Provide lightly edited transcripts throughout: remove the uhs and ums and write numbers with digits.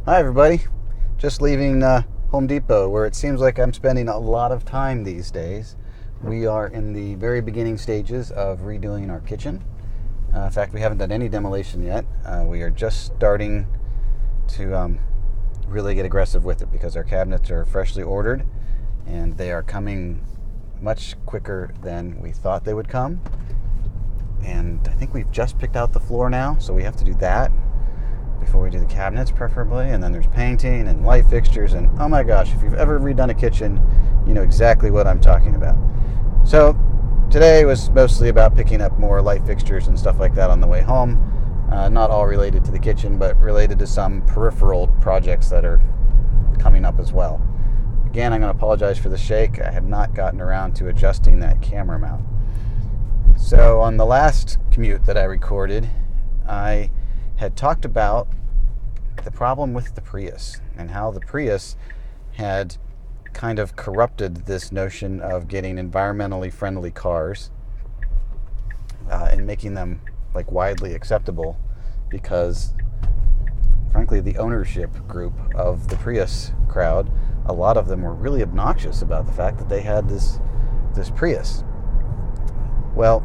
Hi everybody, just leaving Home Depot where it seems like I'm spending a lot of time these days. We are in the very beginning stages of redoing our kitchen. In fact, we haven't done any demolition yet. We are just starting to really get aggressive with it because our cabinets are freshly ordered and they are coming much quicker than we thought they would come. And I think we've just picked out the floor now, so we have to do that before we do the cabinets preferably, and then there's painting and light fixtures, and oh my gosh, if you've ever redone a kitchen, you know exactly what I'm talking about. So today was mostly about picking up more light fixtures and stuff like that on the way home, not all related to the kitchen, but related to some peripheral projects that are coming up as well. Again, I'm going to apologize for the shake. I have not gotten around to adjusting that camera mount. So on the last commute that I recorded, I had talked about the problem with the Prius and how the Prius had kind of corrupted this notion of getting environmentally friendly cars and making them like widely acceptable, because frankly the ownership group of the Prius crowd, a lot of them were really obnoxious about the fact that they had this Prius. Well,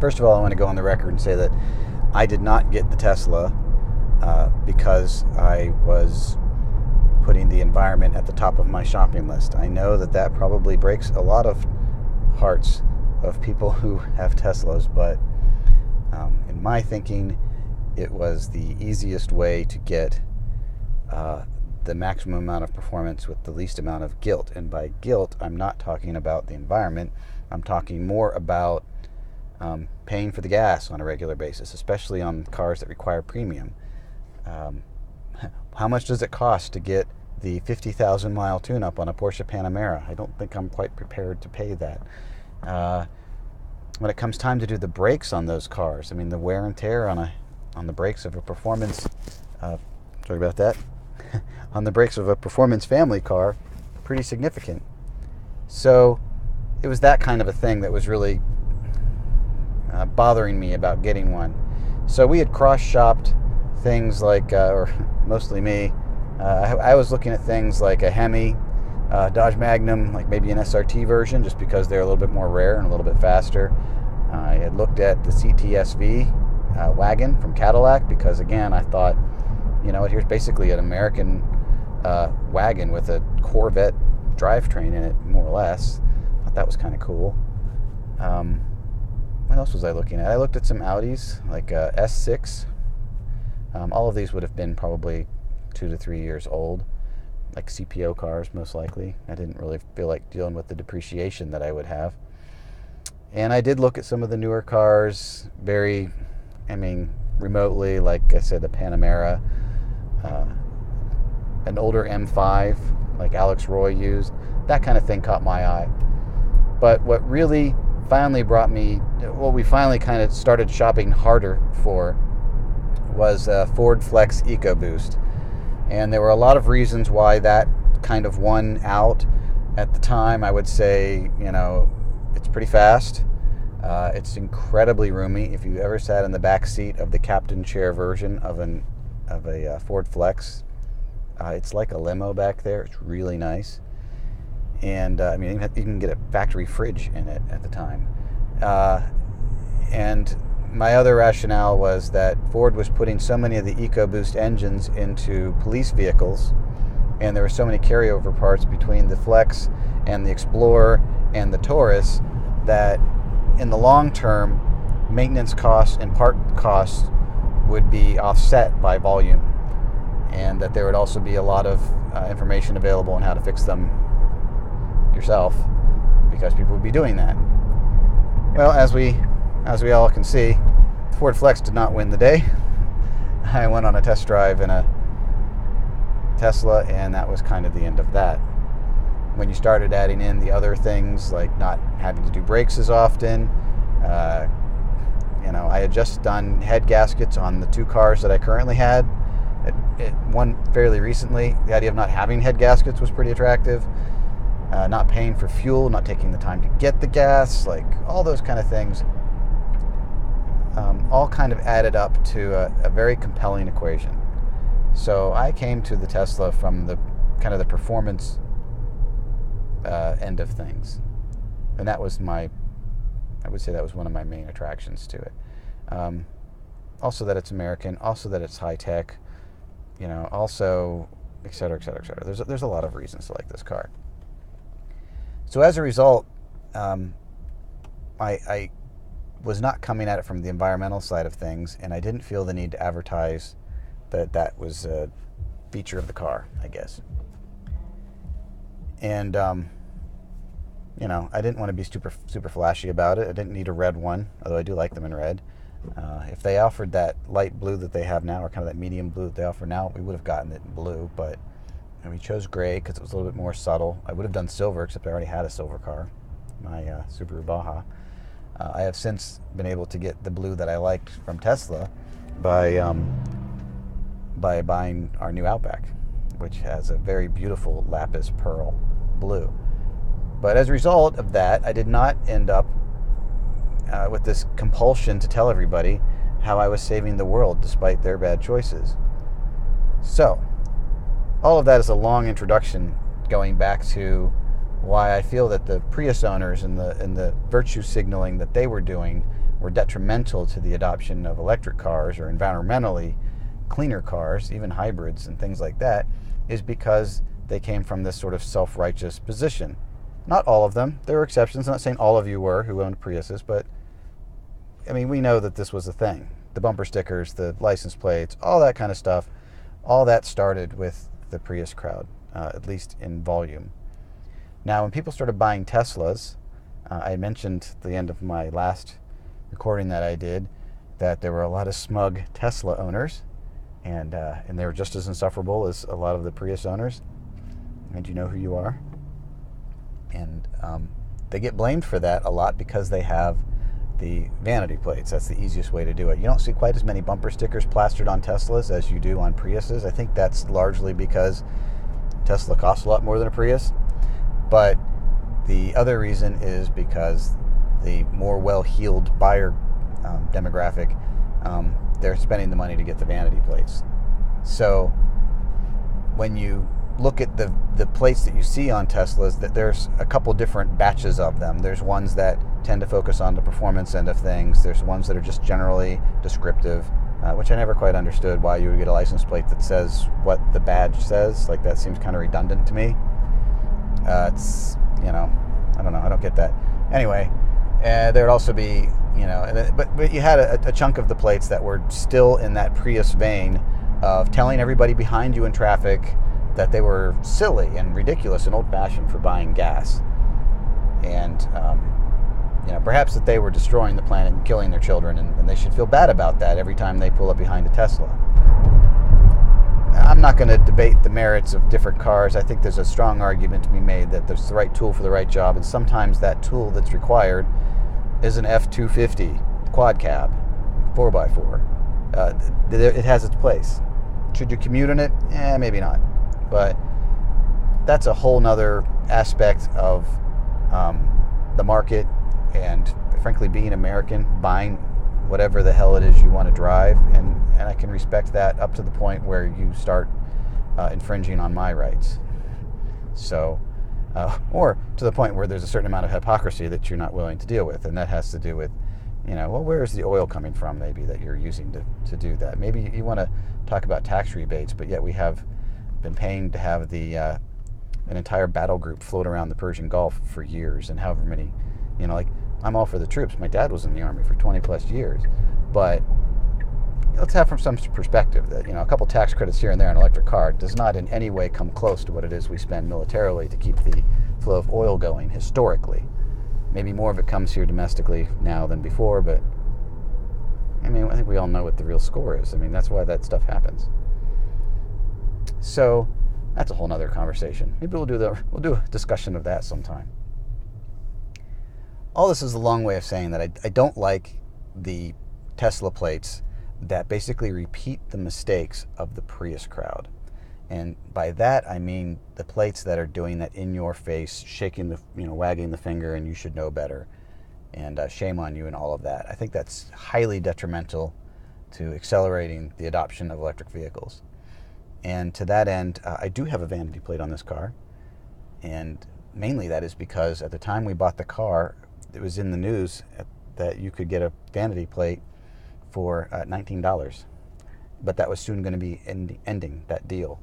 first of all, I want to go on the record and say that I did not get the Tesla because I was putting the environment at the top of my shopping list. I know that that probably breaks a lot of hearts of people who have Teslas, but in my thinking, it was the easiest way to get the maximum amount of performance with the least amount of guilt. And by guilt, I'm not talking about the environment. I'm talking more about paying for the gas on a regular basis, especially on cars that require premium. How much does it cost to get the 50,000 mile tune-up on a Porsche Panamera? I don't think I'm quite prepared to pay that. When it comes time to do the brakes on those cars, I mean, the wear and tear on the brakes of a performance, sorry about that, on the brakes of a performance family car, pretty significant. So it was that kind of a thing that was really bothering me about getting one. So we had cross-shopped things like, or mostly me, I was looking at things like a Hemi, Dodge Magnum, like maybe an SRT version, just because they're a little bit more rare and a little bit faster. I had looked at the CTSV wagon from Cadillac because, again, I thought, you know what, here's basically an American wagon with a Corvette drivetrain in it, more or less. I thought that was kind of cool. What else was I looking at? I looked at some Audis, like S6. All of these would have been probably 2 to 3 years old, like CPO cars, most likely. I didn't really feel like dealing with the depreciation that I would have. And I did look at some of the newer cars, remotely, like I said, the Panamera, an older M5, like Alex Roy used. That kind of thing caught my eye. But what really finally brought me, what we finally kind of started shopping harder for, was Ford Flex EcoBoost. And there were a lot of reasons why that kind of won out at the time. I would say, you know, it's pretty fast. It's incredibly roomy. If you ever sat in the back seat of the captain chair version of a Ford Flex, it's like a limo back there. It's really nice. And you can get a factory fridge in it at the time. And my other rationale was that Ford was putting so many of the EcoBoost engines into police vehicles, and there were so many carryover parts between the Flex and the Explorer and the Taurus that in the long term, maintenance costs and part costs would be offset by volume, and that there would also be a lot of information available on how to fix them yourself, because people would be doing that. Well, as we all can see, Ford Flex did not win the day. I went on a test drive in a Tesla, and that was kind of the end of that. When you started adding in the other things, like not having to do brakes as often, I had just done head gaskets on the 2 cars that I currently had. One fairly recently. The idea of not having head gaskets was pretty attractive. Not paying for fuel, not taking the time to get the gas, like all those kind of things, all kind of added up to a very compelling equation. So I came to the Tesla from the kind of the performance end of things, and that was I would say that was one of my main attractions to it. Also that it's American, also that it's high tech, also et cetera, et cetera, et cetera. There's a lot of reasons to like this car. So as a result, I was not coming at it from the environmental side of things, and I didn't feel the need to advertise that was a feature of the car, I guess. And I didn't want to be super flashy about it. I didn't need a red one, although I do like them in red. If they offered that light blue that they have now, or kind of that medium blue that they offer now, we would have gotten it in blue, but we chose gray because it was a little bit more subtle. I would have done silver, except I already had a silver car, my Subaru Baja. I have since been able to get the blue that I liked from Tesla by buying our new Outback, which has a very beautiful lapis pearl blue. But as a result of that, I did not end up with this compulsion to tell everybody how I was saving the world despite their bad choices. So, all of that is a long introduction going back to why I feel that the Prius owners and the virtue signaling that they were doing were detrimental to the adoption of electric cars or environmentally cleaner cars, even hybrids and things like that, is because they came from this sort of self-righteous position. Not all of them. There were exceptions. I'm not saying all of you were who owned Priuses, but we know that this was a thing. The bumper stickers, the license plates, all that kind of stuff, all that started with the Prius crowd, at least in volume. Now, when people started buying Teslas, I mentioned at the end of my last recording that I did that there were a lot of smug Tesla owners, and they were just as insufferable as a lot of the Prius owners. And you know who you are. And they get blamed for that a lot because they have the vanity plates. That's the easiest way to do it. You don't see quite as many bumper stickers plastered on Teslas as you do on Priuses. I think that's largely because Tesla costs a lot more than a Prius. But the other reason is because the more well-heeled buyer demographic, they're spending the money to get the vanity plates. So when you look at the plates that you see on Teslas, that there's a couple different batches of them. There's ones that tend to focus on the performance end of things. There's ones that are just generally descriptive, which I never quite understood why you would get a license plate that says what the badge says. Like, that seems kind of redundant to me. It's, I don't know. I don't get that. Anyway, there would also be, but you had a chunk of the plates that were still in that Prius vein of telling everybody behind you in traffic that they were silly and ridiculous and old-fashioned for buying gas. And, perhaps that they were destroying the planet and killing their children, and they should feel bad about that every time they pull up behind a Tesla. I'm not going to debate the merits of different cars. I think there's a strong argument to be made that there's the right tool for the right job, and sometimes that tool that's required is an F-250 quad cab, 4x4. It has its place. Should you commute in it? Maybe not. But that's a whole nother aspect of the market, and frankly, being American, buying whatever the hell it is you want to drive, and I can respect that up to the point where you start infringing on my rights. So, or to the point where there's a certain amount of hypocrisy that you're not willing to deal with, and that has to do with, where is the oil coming from, maybe, that you're using to do that. Maybe you want to talk about tax rebates, but yet we have been paying to have an entire battle group float around the Persian Gulf for years, and however many, I'm all for the troops. My dad was in the Army for 20 plus years, but let's have from some perspective that, a couple tax credits here and there on an electric car does not in any way come close to what it is we spend militarily to keep the flow of oil going historically. Maybe more of it comes here domestically now than before, but I think we all know what the real score is. That's why that stuff happens. So that's a whole nother conversation. Maybe we'll do a discussion of that sometime. All this is a long way of saying that I don't like the Tesla plates that basically repeat the mistakes of the Prius crowd. And by that, I mean the plates that are doing that in your face, shaking wagging the finger, and you should know better, and shame on you and all of that. I think that's highly detrimental to accelerating the adoption of electric vehicles. And to that end, I do have a vanity plate on this car. And mainly that is because at the time we bought the car, it was in the news that you could get a vanity plate for $19. But that was soon going to be ending that deal.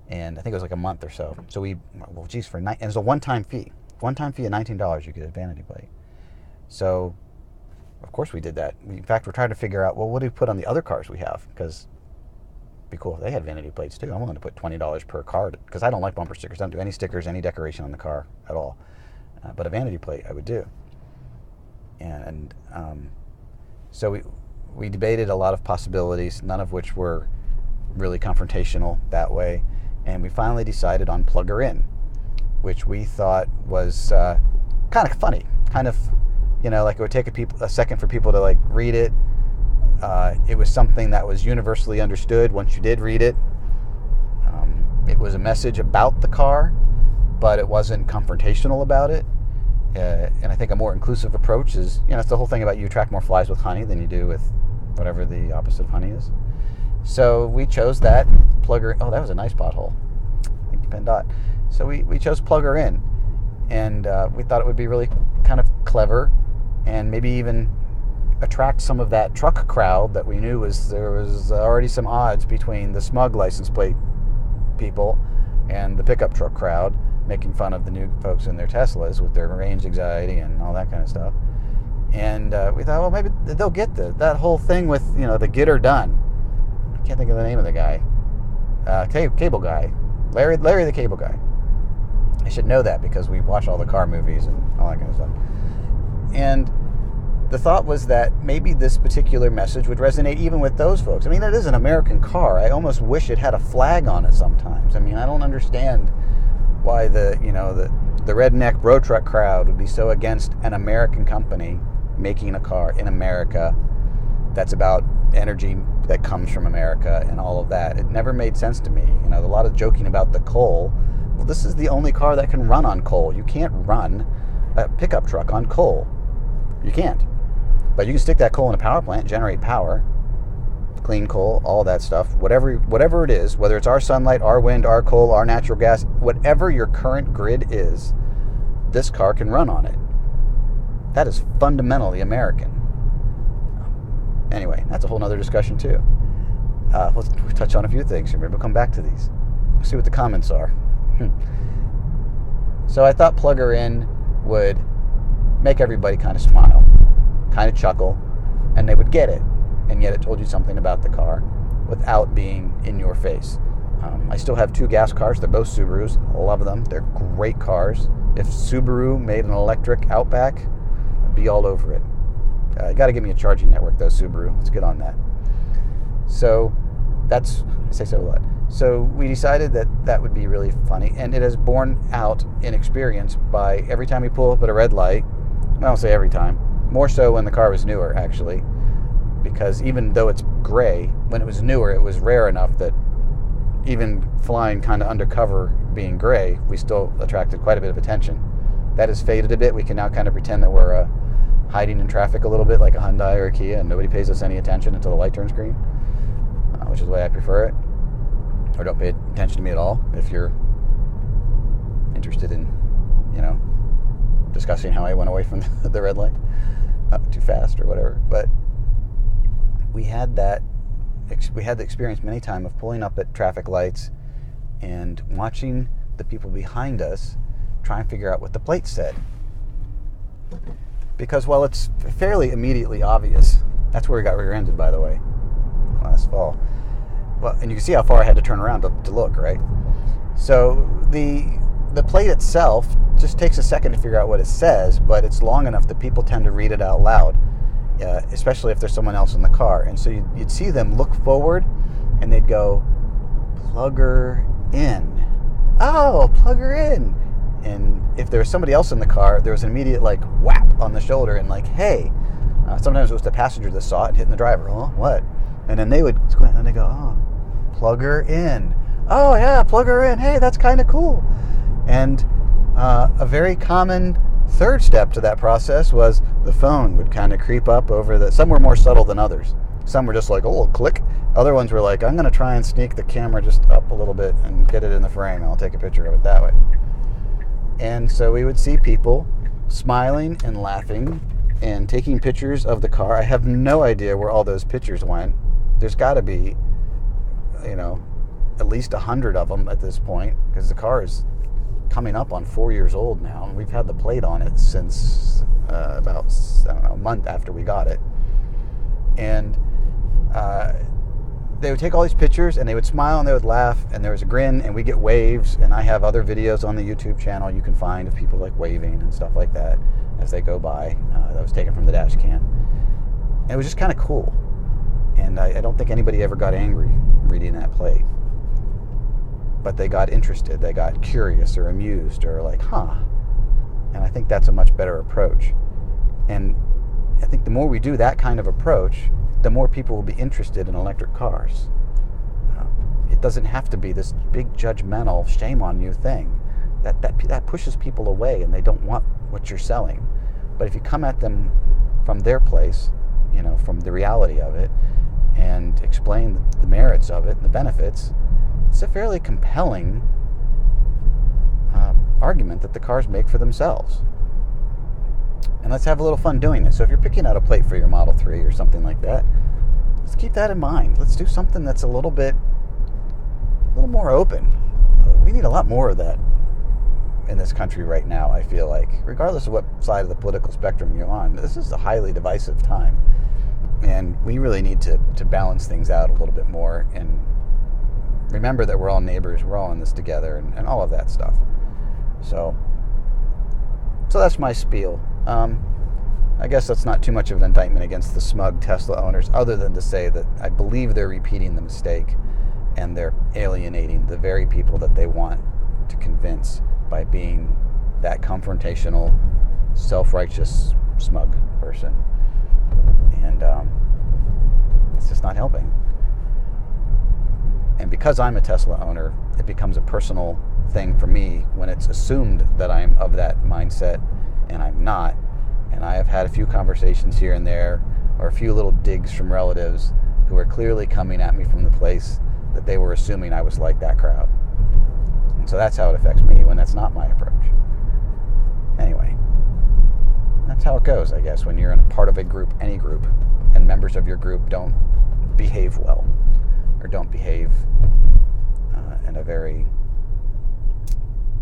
And I think it was like a month or so. So well, geez, and it was a one-time fee. One-time fee of $19, you get a vanity plate. So, of course we did that. In fact, we're trying to figure out, well, what do we put on the other cars we have? Because it'd be cool if they had vanity plates too. I'm willing to put $20 per car, because I don't like bumper stickers. I don't do any stickers, any decoration on the car at all. But a vanity plate I would do. And so we debated a lot of possibilities, none of which were really confrontational that way. And we finally decided on plug her in, which we thought was kind of funny, kind of, like it would take a second for people to like read it. It was something that was universally understood once you did read it. It was a message about the car, but it wasn't confrontational about it. And I think a more inclusive approach is, it's the whole thing about you attract more flies with honey than you do with whatever the opposite of honey is. So we chose that, plug her. Oh, that was a nice pothole. Thank you, PennDOT. So we chose plug her in, and we thought it would be really kind of clever, and maybe even attract some of that truck crowd that we knew there was already some odds between the Smug license plate people and the pickup truck crowd, making fun of the new folks in their Teslas with their range anxiety and all that kind of stuff. And we thought, well, maybe they'll get that whole thing with the get her done. I can't think of the name of the guy. Cable guy. Larry the Cable Guy. I should know that because we watch all the car movies and all that kind of stuff. And the thought was that maybe this particular message would resonate even with those folks. I mean, it is an American car. I almost wish it had a flag on it sometimes. I mean, I don't understand why the redneck bro truck crowd would be so against an American company making a car in America that's about energy that comes from America and all of that. It never made sense to me. A lot of joking about the coal. Well, this is the only car that can run on coal. You can't run a pickup truck on coal. You can't. But you can stick that coal in a power plant, generate power, clean coal, all that stuff. Whatever it is, whether it's our sunlight, our wind, our coal, our natural gas, whatever your current grid is, this car can run on it. That is fundamentally American. Anyway, that's a whole nother discussion too. Let's touch on a few things here. Maybe we'll come back to these. We'll see what the comments are. So I thought plug her in would make everybody kind of smile, kind of chuckle, and they would get it. And yet it told you something about the car without being in your face. I still have 2 gas cars. They're both Subarus. I love them. They're great cars. If Subaru made an electric Outback, I'd be all over it. You got to give me a charging network, though, Subaru. Let's get on that. So I say so a lot. So we decided that would be really funny, and it has borne out in experience by every time we pull up at a red light. I don't say every time. More so when the car was newer, actually, because even though it's gray, when it was newer, it was rare enough that even flying kind of undercover being gray, we still attracted quite a bit of attention. That has faded a bit. We can now kind of pretend that we're hiding in traffic a little bit like a Hyundai or a Kia, and nobody pays us any attention until the light turns green, which is the way I prefer it. Or don't pay attention to me at all if you're interested in, discussing how I went away from the red light too fast or whatever. But we had the experience many times of pulling up at traffic lights and watching the people behind us try and figure out what the plate said. Because while it's fairly immediately obvious, that's where we got rear-ended, by the way, last fall. Well, and you can see how far I had to turn around to look, right? So the plate itself just takes a second to figure out what it says, but it's long enough that people tend to read it out loud, especially if there's someone else in the car. And so you'd see them look forward, and they'd go, plug her in. Oh, plug her in. And if there was somebody else in the car, there was an immediate whap on the shoulder and hey. Sometimes it was the passenger that saw it and hitting the driver. Oh, what? And then they would squint and they go, oh, plug her in. Oh yeah, plug her in. Hey, that's kind of cool. And a very common third step to that process was the phone would kind of creep up over some were more subtle than others. Some were just like, oh, click. Other ones were like, I'm going to try and sneak the camera just up a little bit and get it in the frame, and I'll take a picture of it that way. And so we would see people smiling and laughing and taking pictures of the car. I have no idea where all those pictures went. There's got to be, at least 100 of them at this point, because the car is coming up on 4 years old now, and we've had the plate on it since about, a month after we got it. And they would take all these pictures, and they would smile, and they would laugh, and there was a grin, and we get waves, and I have other videos on the YouTube channel you can find of people like waving and stuff like that as they go by. That was taken from the dash cam. And it was just kind of cool. And I don't think anybody ever got angry reading that plate. But they got interested, they got curious or amused or like, huh. And I think that's a much better approach. And I think the more we do that kind of approach, the more people will be interested in electric cars. It doesn't have to be this big judgmental, shame on you thing. That pushes people away, and they don't want what you're selling. But if you come at them from their place, from the reality of it, and explain the merits of it and the benefits, it's a fairly compelling argument that the cars make for themselves. And let's have a little fun doing this. So if you're picking out a plate for your Model 3 or something like that, let's keep that in mind. Let's do something that's a little more open. We need a lot more of that in this country right now, I feel like. Regardless of what side of the political spectrum you're on, this is a highly divisive time. And we really need to balance things out a little bit more and remember that we're all neighbors, we're all in this together, and all of that stuff. So that's my spiel. I guess that's not too much of an indictment against the Smug Tesla owners, other than to say that I believe they're repeating the mistake and they're alienating the very people that they want to convince by being that confrontational, self-righteous, smug person. And it's just not helping. And because I'm a Tesla owner, it becomes a personal thing for me when it's assumed that I'm of that mindset, and I'm not. And I have had a few conversations here and there, or a few little digs from relatives who are clearly coming at me from the place that they were assuming I was like that crowd. And so that's how it affects me when that's not my approach. Anyway, that's how it goes, I guess, when you're in part of a group, any group, and members of your group don't behave well, or don't behave in a very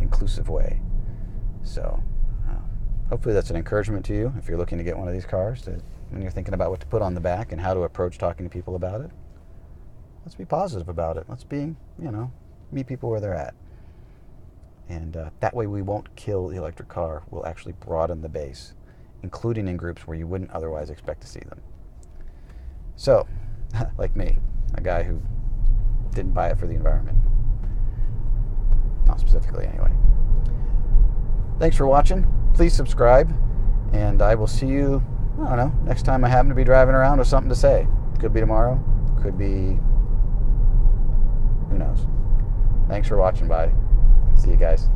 inclusive way. So hopefully that's an encouragement to you if you're looking to get one of these cars, when you're thinking about what to put on the back and how to approach talking to people about it. Let's be positive about it. Let's be, meet people where they're at. And that way we won't kill the electric car. We'll actually broaden the base, including in groups where you wouldn't otherwise expect to see them. So, like me, a guy who didn't buy it for the environment. Not specifically, anyway. Thanks for watching. Please subscribe, and I will see you, next time I happen to be driving around with something to say. Could be tomorrow. Could be, who knows. Thanks for watching. Bye. See you guys.